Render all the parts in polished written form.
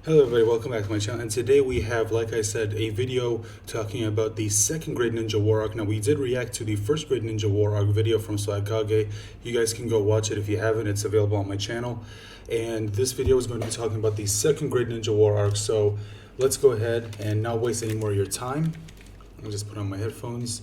Hello everybody, welcome back to my channel, and today we have, like I said, a video talking about the second Great Ninja War Arc. Now, we did react to the first Great Ninja War Arc video from Swagkage. You guys can go watch it if you haven't, it's available on my channel. And this video is going to be talking about the second Great Ninja War Arc, so let's go ahead and not waste any more of your time. I'll just put on my headphones,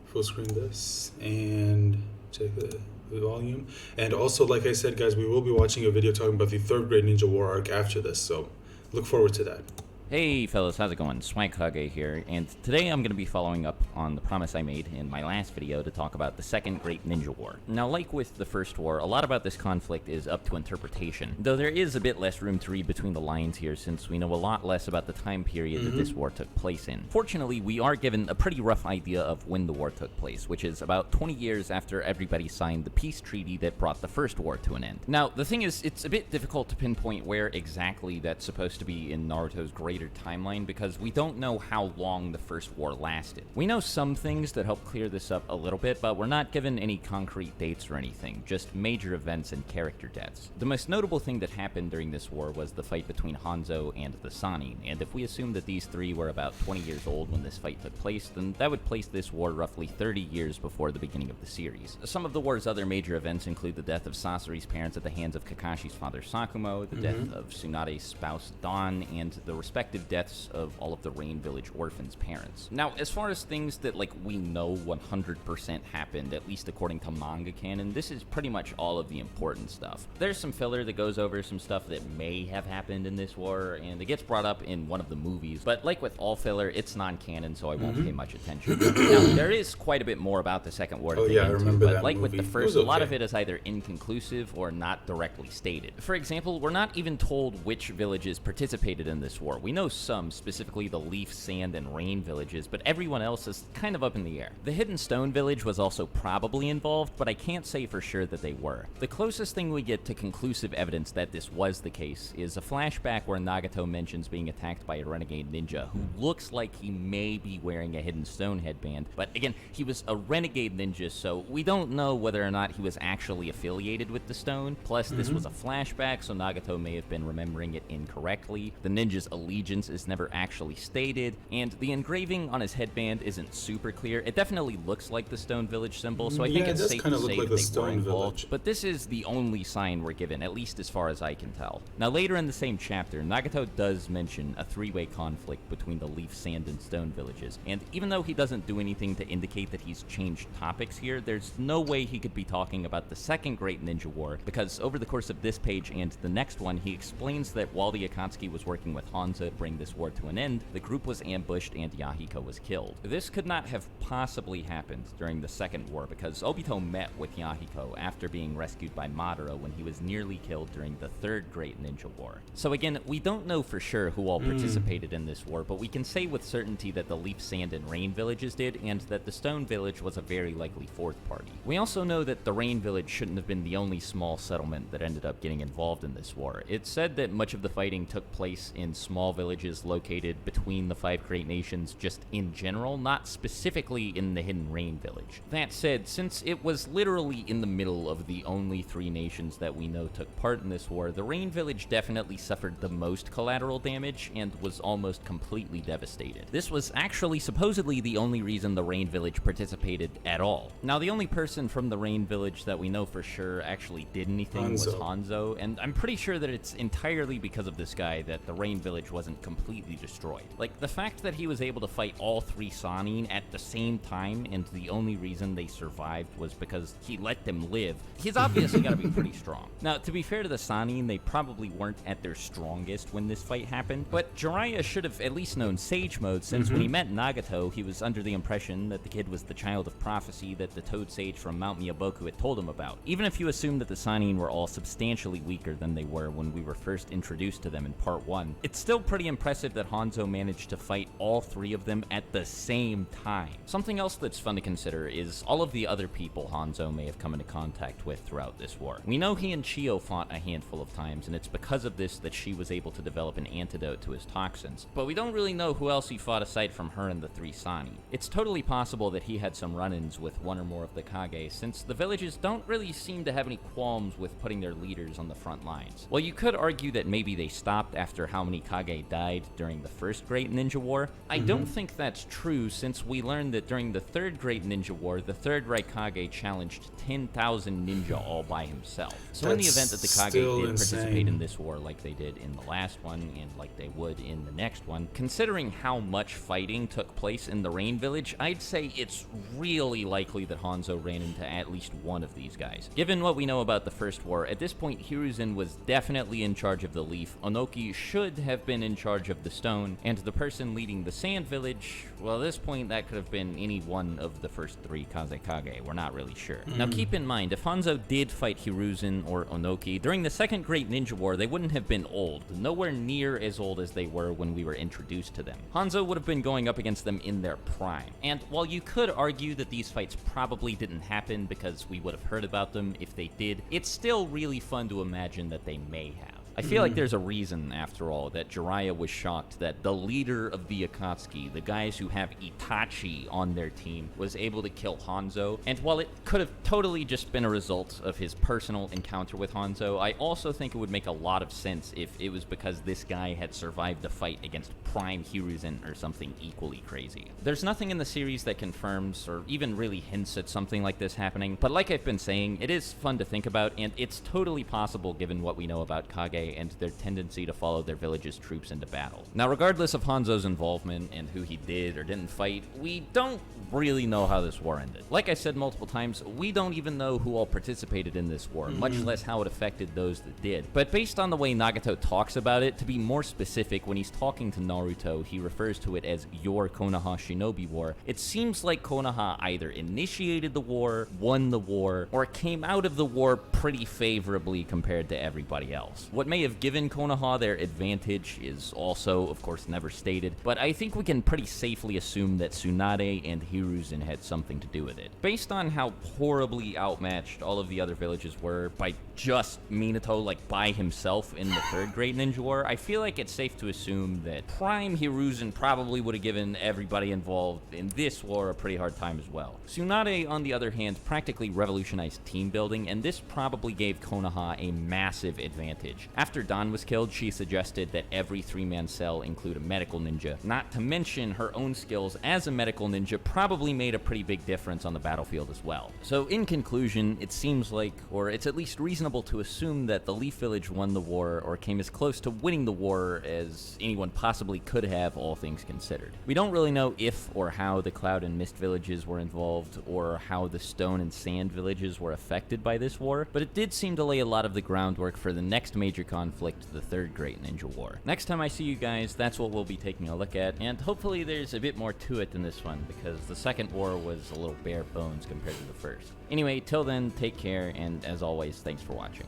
full screen this, and check the volume. And also, like I said, guys, we will be watching a video talking about the third Great Ninja War Arc after this, so look forward to that. Hey fellas, how's it going? Swagkage here, and today I'm going to be following up on the promise I made in my last video to talk about the second Great Ninja War. Now, like with the first war, a lot about this conflict is up to interpretation, though there is a bit less room to read between the lines here since we know a lot less about the time period that this war took place in. Fortunately, we are given a pretty rough idea of when the war took place, which is about 20 years after everybody signed the peace treaty that brought the first war to an end. Now, the thing is, it's a bit difficult to pinpoint where exactly that's supposed to be in Naruto's greater timeline because we don't know how long the first war lasted. We know some things that help clear this up a little bit, but we're not given any concrete dates or anything, just major events and character deaths. The most notable thing that happened during this war was the fight between Hanzo and the Sannin, and if we assume that these three were about 20 years old when this fight took place, then that would place this war roughly 30 years before the beginning of the series. Some of the war's other major events include the death of Sasori's parents at the hands of Kakashi's father Sakumo, the death of Tsunade's spouse Dawn, and the respective deaths of all of the Rain Village orphans' parents. Now, as far as things that we know 100% happened, at least according to manga canon, this is pretty much all of the important stuff. There's some filler that goes over some stuff that may have happened in this war, and it gets brought up in one of the movies, but like with all filler, it's non-canon, so I won't pay much attention. Now, there is quite a bit more about the second war to dig into, but like with the first, a lot of it is either inconclusive or not directly stated. For example, we're not even told which villages participated in this war. We know some, specifically the Leaf, Sand, and Rain villages, but everyone else is kind of up in the air. The Hidden Stone village was also probably involved, but I can't say for sure that they were. The closest thing we get to conclusive evidence that this was the case is a flashback where Nagato mentions being attacked by a renegade ninja who looks like he may be wearing a Hidden Stone headband, but again, he was a renegade ninja, so we don't know whether or not he was actually affiliated with the stone. Plus, this was a flashback, so Nagato may have been remembering it incorrectly. The ninja's allegiance is never actually stated, and the engraving on his headband isn't super clear. It definitely looks like the Stone Village symbol, so I think it's safe to say that they were involved, but this is the only sign we're given, at least as far as I can tell. Now, later in the same chapter, Nagato does mention a three-way conflict between the Leaf, Sand, and Stone villages, and even though he doesn't do anything to indicate that he's changed topics here, there's no way he could be talking about the second Great Ninja War, because over the course of this page and the next one, he explains that while the Akatsuki was working with Hanzo to bring this war to an end, the group was ambushed and Yahiko was killed. This could not have possibly happened during the second war because Obito met with Yahiko after being rescued by Madara when he was nearly killed during the third Great Ninja War. So again, we don't know for sure who all participated in this war, but we can say with certainty that the Leaf, Sand, and Rain villages did, and that the Stone Village was a very likely fourth party. We also know that the Rain Village shouldn't have been the only small settlement that ended up getting involved in this war. It's said that much of the fighting took place in small villages located between the five great nations just in general, not specifically in the Hidden Rain village. That said, since it was literally in the middle of the only three nations that we know took part in this war, the Rain village definitely suffered the most collateral damage and was almost completely devastated. This was actually supposedly the only reason the Rain village participated at all. Now, the only person from the Rain village that we know for sure actually did anything was Hanzo, and I'm pretty sure that it's entirely because of this guy that the Rain village wasn't completely destroyed. Like, the fact that he was able to fight all three Sannin at the same time, and the only reason they survived was because he let them live, he's obviously gotta be pretty strong. Now, to be fair to the Sannin, they probably weren't at their strongest when this fight happened, but Jiraiya should have at least known Sage Mode, since when he met Nagato, he was under the impression that the kid was the child of prophecy that the Toad Sage from Mount Miyaboku had told him about. Even if you assume that the Sannin were all substantially weaker than they were when we were first introduced to them in Part 1, it's still pretty pretty impressive that Hanzo managed to fight all 3 of them at the same time. Something else that's fun to consider is all of the other people Hanzo may have come into contact with throughout this war. We know he and Chio fought a handful of times, and it's because of this that she was able to develop an antidote to his toxins, but we don't really know who else he fought aside from her and the 3 Sani. It's totally possible that he had some run-ins with one or more of the Kage, since the villages don't really seem to have any qualms with putting their leaders on the front lines. While you could argue that maybe they stopped after how many Kage died during the first Great Ninja War, I don't think that's true, since we learned that during the third Great Ninja War, the third Raikage challenged 10,000 ninja all by himself. So in the event that the Kage did participate in this war like they did in the last one, and like they would in the next one, considering how much fighting took place in the Rain Village, I'd say it's really likely that Hanzo ran into at least one of these guys. Given what we know about the first war, at this point Hiruzen was definitely in charge of the leaf, Onoki should have been in charge of the stone, and the person leading the sand village, well, at this point that could have been any one of the first 3 Kazekage, we're not really sure. Now keep in mind, if Hanzo did fight Hiruzen or Onoki, during the second Great Ninja War they wouldn't have been old, nowhere near as old as they were when we were introduced to them. Hanzo would have been going up against them in their prime. And while you could argue that these fights probably didn't happen because we would have heard about them if they did, it's still really fun to imagine that they may have. I feel like there's a reason, after all, that Jiraiya was shocked that the leader of the Akatsuki, the guys who have Itachi on their team, was able to kill Hanzo. And while it could have totally just been a result of his personal encounter with Hanzo, I also think it would make a lot of sense if it was because this guy had survived a fight against Prime Hiruzen or something equally crazy. There's nothing in the series that confirms or even really hints at something like this happening, but like I've been saying, it is fun to think about, and it's totally possible given what we know about Kage and their tendency to follow their village's troops into battle. Now, regardless of Hanzo's involvement and who he did or didn't fight, we don't really know how this war ended. Like I said multiple times, we don't even know who all participated in this war, much less how it affected those that did. But based on the way Nagato talks about it, to be more specific, when he's talking to Naruto, he refers to it as your Konoha Shinobi War. It seems like Konoha either initiated the war, won the war, or came out of the war pretty favorably compared to everybody else. What may have given Konoha their advantage is also, of course, never stated, but I think we can pretty safely assume that Tsunade and Hiruzen had something to do with it. Based on how horribly outmatched all of the other villages were by just Minato, like, by himself in the third Great Ninja War, I feel like it's safe to assume that Prime Hiruzen probably would have given everybody involved in this war a pretty hard time as well. Tsunade, on the other hand, practically revolutionized team building, and this probably gave Konoha a massive advantage. After Don was killed, she suggested that every 3-man cell include a medical ninja. Not to mention her own skills as a medical ninja probably made a pretty big difference on the battlefield as well. So in conclusion, it seems like, or it's at least reasonable to assume that the Leaf Village won the war or came as close to winning the war as anyone possibly could have, all things considered. We don't really know if or how the Cloud and Mist villages were involved or how the Stone and Sand villages were affected by this war, but it did seem to lay a lot of the groundwork for the next major conflict, the third Great Ninja War. Next time I see you guys, that's what we'll be taking a look at, and hopefully there's a bit more to it than this one, because the second war was a little bare bones compared to the first. Anyway, till then, take care, and as always, thanks for watching.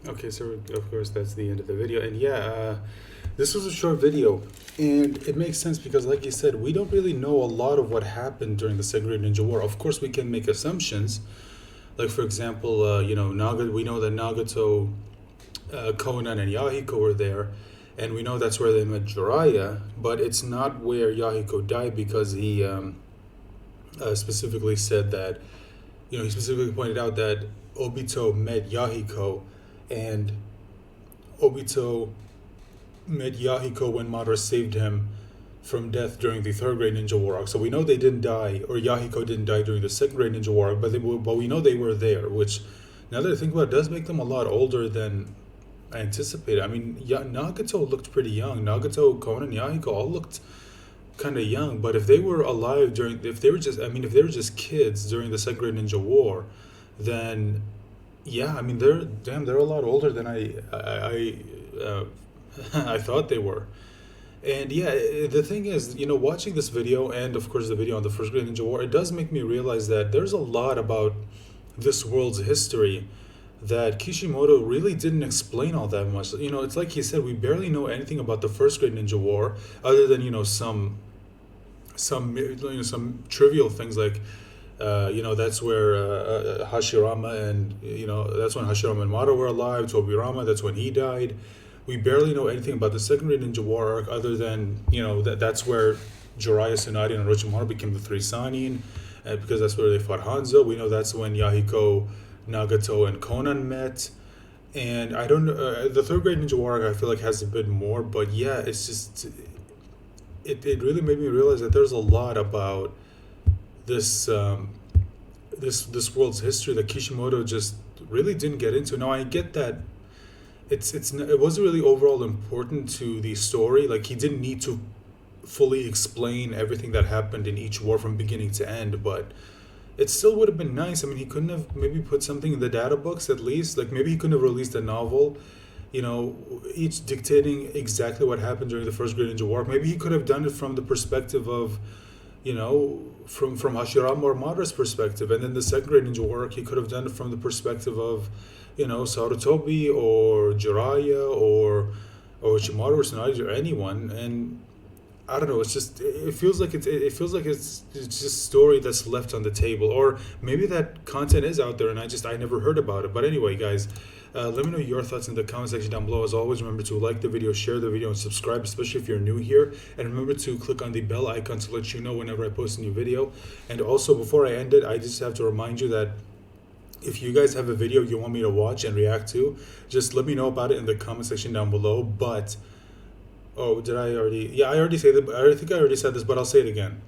Okay, so of course that's the end of the video, and yeah, this was a short video, and it makes sense because, like you said, we don't really know a lot of what happened during the Second Great Ninja War. Of course, we can make assumptions, like for example, we know that Nagato, Konan, and Yahiko were there, and we know that's where they met Jiraiya, but it's not where Yahiko died because he specifically said that, he specifically pointed out that Obito met Yahiko, and Obito met Yahiko when Madara saved him from death during the third Great Ninja War arc. So we know they didn't die, or Yahiko didn't die during the second Great Ninja War arc, but we know they were there, which, now that I think about it, does make them a lot older than I anticipated. I mean, Nagato looked pretty young. Nagato, Konan, Yahiko all looked kind of young, but if they were alive if they were just kids during the second Great Ninja War, then yeah, I mean, they're a lot older than I thought they were. And yeah, the thing is, watching this video and of course the video on the first Great Ninja War, it does make me realize that there's a lot about this world's history that Kishimoto really didn't explain all that much. You know, it's like he said, we barely know anything about the first Great Ninja War, other than some trivial things like, that's where Hashirama and that's when Hashirama and Mata were alive. Tobirama, that's when he died. We barely know anything about the second Great Ninja War arc, other than that's where Jiraiya, Tsunade, and Orochimaru became the three Sannin, because that's where they fought Hanzo. We know that's when Yahiko, Nagato, and Conan met. And I don't know, the third Great Ninja War arc I feel like has a bit more, but yeah, it's just it really made me realize that there's a lot about this this world's history that Kishimoto just really didn't get into. Now I get that it wasn't really overall important to the story. Like, he didn't need to fully explain everything that happened in each war from beginning to end, but it still would have been nice. I mean, he couldn't have maybe put something in the data books at least. Like, maybe he couldn't have released a novel, each dictating exactly what happened during the first Great Ninja War. Maybe he could have done it from the perspective of, from Hashirama or Madara's perspective, and then the second Great Ninja War, he could have done it from the perspective of, Sarutobi or Jiraiya or Orochimaru or Tsunade or anyone. And I don't know. It's just it feels like it's just a story that's left on the table, or maybe that content is out there and I never heard about it. But anyway, guys, let me know your thoughts in the comment section down below. As always, remember to like the video, share the video, and subscribe, especially if you're new here. And remember to click on the bell icon to let you know whenever I post a new video. And also, before I end it, I just have to remind you that if you guys have a video you want me to watch and react to, just let me know about it in the comment section down below. But oh, did I already? Yeah, I already said that. I think I already said this, but I'll say it again.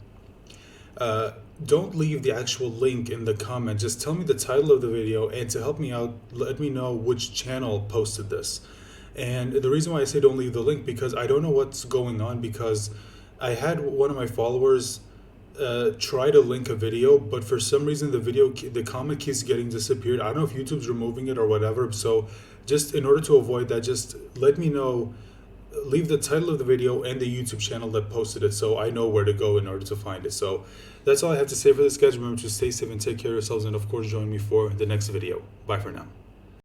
Don't leave the actual link in the comment. Just tell me the title of the video, and to help me out, let me know which channel posted this. And the reason why I say don't leave the link, because I don't know what's going on, because I had one of my followers try to link a video, but for some reason the comment keeps getting disappeared. I don't know if YouTube's removing it or whatever. So just in order to avoid that, just let me know. Leave the title of the video and the YouTube channel that posted it, so I know where to go in order to find it. So that's all I have to say for this, guys. Remember to stay safe and take care of yourselves, and of course join me for the next video. Bye for now.